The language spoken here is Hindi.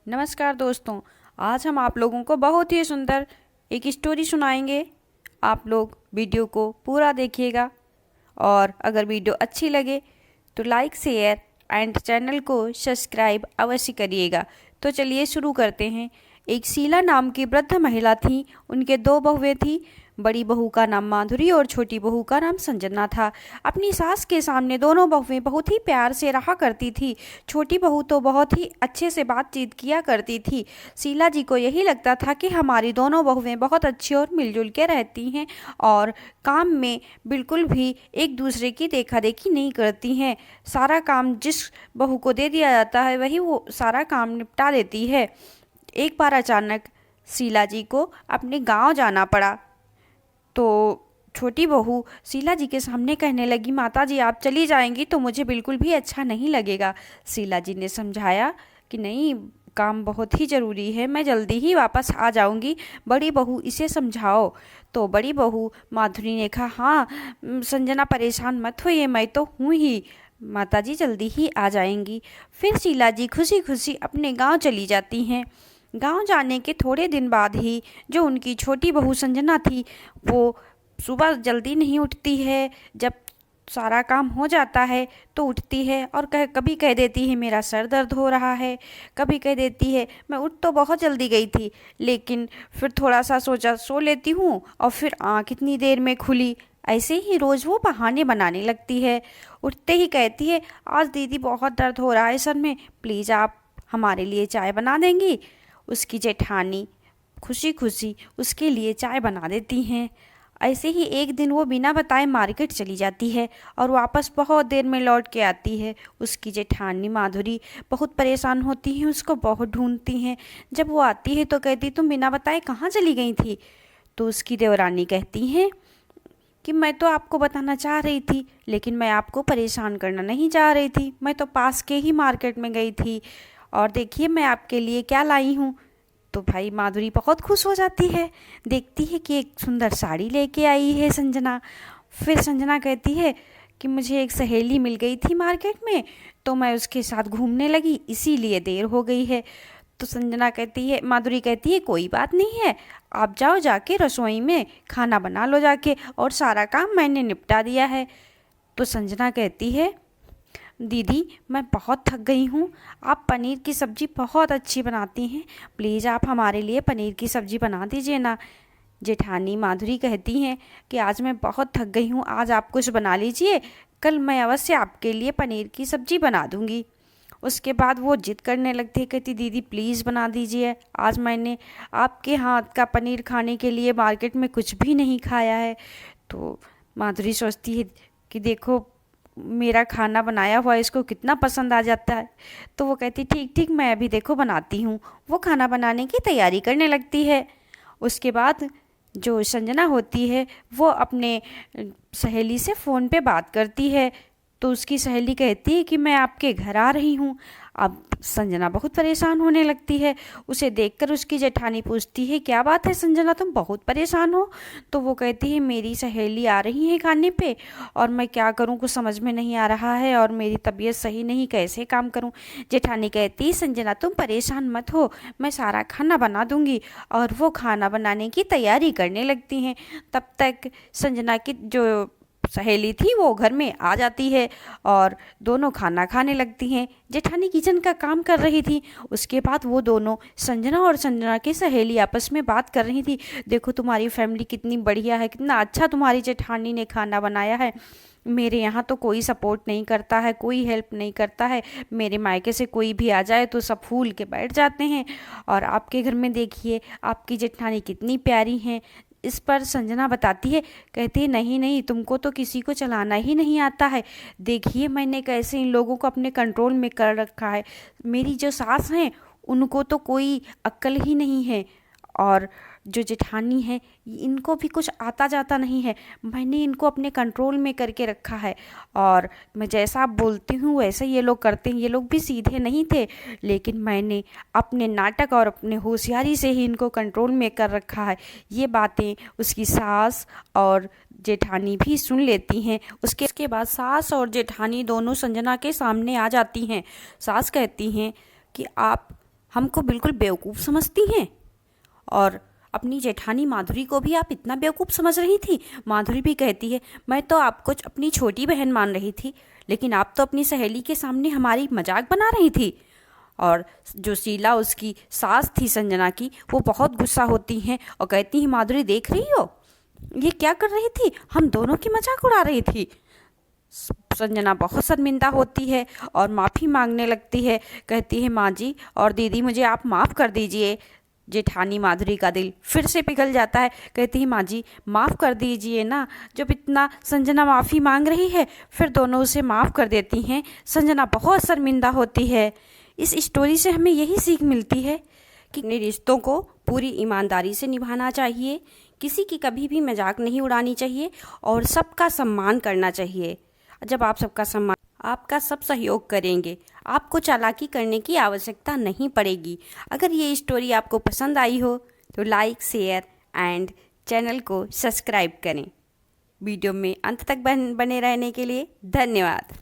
नमस्कार दोस्तों। आज हम आप लोगों को बहुत ही सुंदर एक स्टोरी सुनाएंगे। आप लोग वीडियो को पूरा देखिएगा और अगर वीडियो अच्छी लगे तो लाइक शेयर एंड चैनल को सब्सक्राइब अवश्य करिएगा। तो चलिए शुरू करते हैं। एक शीला नाम की वृद्ध महिला थी। उनके दो बहुएं थी। बड़ी बहू का नाम माधुरी और छोटी बहू का नाम संजना था। अपनी सास के सामने दोनों बहुएं बहुत ही प्यार से रहा करती थी। छोटी बहू तो बहुत ही अच्छे से बातचीत किया करती थी। शीला जी को यही लगता था कि हमारी दोनों बहुएं बहुत अच्छी और मिलजुल के रहती हैं और काम में बिल्कुल भी एक दूसरे की देखा देखी नहीं करती हैं। सारा काम जिस बहू को दे दिया जाता है वही वो सारा काम निपटा देती है। एक बार अचानक शीला जी को अपने गांव जाना पड़ा तो छोटी बहू शीला जी के सामने कहने लगी, माता जी आप चली जाएंगी तो मुझे बिल्कुल भी अच्छा नहीं लगेगा। शीला जी ने समझाया कि नहीं, काम बहुत ही ज़रूरी है, मैं जल्दी ही वापस आ जाऊंगी। बड़ी बहू इसे समझाओ। तो बड़ी बहू माधुरी ने कहा, हाँ संजना परेशान मत होइए, मैं तो हूँ ही, माता जी जल्दी ही आ जाएंगी। फिर शीला जी खुशी खुशी अपने गांव चली जाती हैं। गांव जाने के थोड़े दिन बाद ही जो उनकी छोटी बहू संजना थी वो सुबह जल्दी नहीं उठती है। जब सारा काम हो जाता है तो उठती है और कभी कह देती है मेरा सर दर्द हो रहा है, कभी कह देती है मैं उठ तो बहुत जल्दी गई थी लेकिन फिर थोड़ा सा सोचा सो लेती हूँ और फिर आँख इतनी देर में खुली। ऐसे ही रोज़ वो बहाने बनाने लगती है। उठते ही कहती है आज दीदी बहुत दर्द हो रहा है सर में, प्लीज़ आप हमारे लिए चाय बना देंगी। उसकी जेठानी खुशी खुशी उसके लिए चाय बना देती हैं। ऐसे ही एक दिन वो बिना बताए मार्केट चली जाती है और वापस बहुत देर में लौट के आती है। उसकी जेठानी माधुरी बहुत परेशान होती है, उसको बहुत ढूंढती हैं। जब वो आती है तो कहती तुम बिना बताए कहाँ चली गई थी। तो उसकी देवरानी कहती हैं कि मैं तो आपको बताना चाह रही थी लेकिन मैं आपको परेशान करना नहीं चाह रही थी, मैं तो पास के ही मार्केट में गई थी और देखिए मैं आपके लिए क्या लाई हूँ। तो भाई माधुरी बहुत खुश हो जाती है, देखती है कि एक सुंदर साड़ी लेके आई है संजना। फिर संजना कहती है कि मुझे एक सहेली मिल गई थी मार्केट में तो मैं उसके साथ घूमने लगी इसीलिए देर हो गई है। तो संजना कहती है, माधुरी कहती है कोई बात नहीं है, आप जाओ जाके रसोई में खाना बना लो जाके, और सारा काम मैंने निपटा दिया है। तो संजना कहती है दीदी मैं बहुत थक गई हूँ, आप पनीर की सब्ज़ी बहुत अच्छी बनाती हैं, प्लीज़ आप हमारे लिए पनीर की सब्ज़ी बना दीजिए ना। जेठानी माधुरी कहती हैं कि आज मैं बहुत थक गई हूँ, आज आप कुछ बना लीजिए, कल मैं अवश्य आपके लिए पनीर की सब्ज़ी बना दूँगी। उसके बाद वो जिद करने लगती है, कहती दीदी प्लीज़ बना दीजिए, आज मैंने आपके हाथ का पनीर खाने के लिए मार्केट में कुछ भी नहीं खाया है। तो माधुरी सोचती है कि देखो मेरा खाना बनाया हुआ इसको कितना पसंद आ जाता है। तो वो कहती ठीक ठीक मैं अभी देखो बनाती हूँ। वो खाना बनाने की तैयारी करने लगती है। उसके बाद जो संजना होती है वो अपने सहेली से फ़ोन पे बात करती है। तो उसकी सहेली कहती है कि मैं आपके घर आ रही हूँ। अब संजना बहुत परेशान होने लगती है। उसे देखकर उसकी जेठानी पूछती है क्या बात है संजना, तुम बहुत परेशान हो। तो वो कहती है मेरी सहेली आ रही है खाने पे और मैं क्या करूँ कुछ समझ में नहीं आ रहा है और मेरी तबीयत सही नहीं, कैसे काम करूँ। जेठानी कहती है संजना तुम परेशान मत हो, मैं सारा खाना बना दूँगी। और वो खाना बनाने की तैयारी करने लगती हैं। तब तक संजना की जो सहेली थी वो घर में आ जाती है और दोनों खाना खाने लगती हैं। जेठानी किचन का काम कर रही थी। उसके बाद वो दोनों संजना और संजना की सहेली आपस में बात कर रही थी, देखो तुम्हारी फैमिली कितनी बढ़िया है, कितना अच्छा तुम्हारी जेठानी ने खाना बनाया है, मेरे यहाँ तो कोई सपोर्ट नहीं करता है, कोई हेल्प नहीं करता है, मेरे मायके से कोई भी आ जाए तो सब फूल के बैठ जाते हैं, और आपके घर में देखिए आपकी जेठानी कितनी प्यारी हैं। इस पर संजना बताती है, कहती है नहीं नहीं तुमको तो किसी को चलाना ही नहीं आता है, देखिए मैंने कैसे इन लोगों को अपने कंट्रोल में कर रखा है, मेरी जो सास हैं उनको तो कोई अक्ल ही नहीं है, और जो जेठानी है इनको भी कुछ आता जाता नहीं है, मैंने इनको अपने कंट्रोल में करके रखा है और मैं जैसा बोलती हूँ वैसा ये लोग करते हैं। ये लोग भी सीधे नहीं थे लेकिन मैंने अपने नाटक और अपने होशियारी से ही इनको कंट्रोल में कर रखा है। ये बातें उसकी सास और जेठानी भी सुन लेती हैं। उसके बाद सास और जेठानी दोनों संजना के सामने आ जाती हैं। सास कहती हैं कि आप हमको बिल्कुल बेवकूफ़ समझती हैं। और अपनी जेठानी माधुरी को भी आप इतना बेवकूफ़ समझ रही थी। माधुरी भी कहती है, मैं तो आपको अपनी छोटी बहन मान रही थी, लेकिन आप तो अपनी सहेली के सामने हमारी मजाक बना रही थी। और जो शीला उसकी सास थी संजना की, वो बहुत गुस्सा होती हैं और कहती हैं, माधुरी देख रही हो ये क्या कर रही थी, हम दोनों की मजाक उड़ा रही थी। संजना बहुत शर्मिंदा होती है और माफ़ी मांगने लगती है। कहती है, माँ जी और दीदी मुझे आप माफ़ कर दीजिए। जेठानी माधुरी का दिल फिर से पिघल जाता है। कहती है, माँ जी माफ़ कर दीजिए ना। जब इतना संजना माफ़ी मांग रही है, फिर दोनों उसे माफ़ कर देती हैं। संजना बहुत शर्मिंदा होती है। इस स्टोरी से हमें यही सीख मिलती है कि अपने रिश्तों को पूरी ईमानदारी से निभाना चाहिए, किसी की कभी भी मजाक नहीं उड़ानी चाहिए और सबका सम्मान करना चाहिए। जब आप सबका सम्मान, आपका सब सहयोग करेंगे, आपको चालाकी करने की आवश्यकता नहीं पड़ेगी। अगर ये स्टोरी आपको पसंद आई हो तो लाइक, शेयर एंड चैनल को सब्सक्राइब करें। वीडियो में अंत तक बने रहने के लिए धन्यवाद।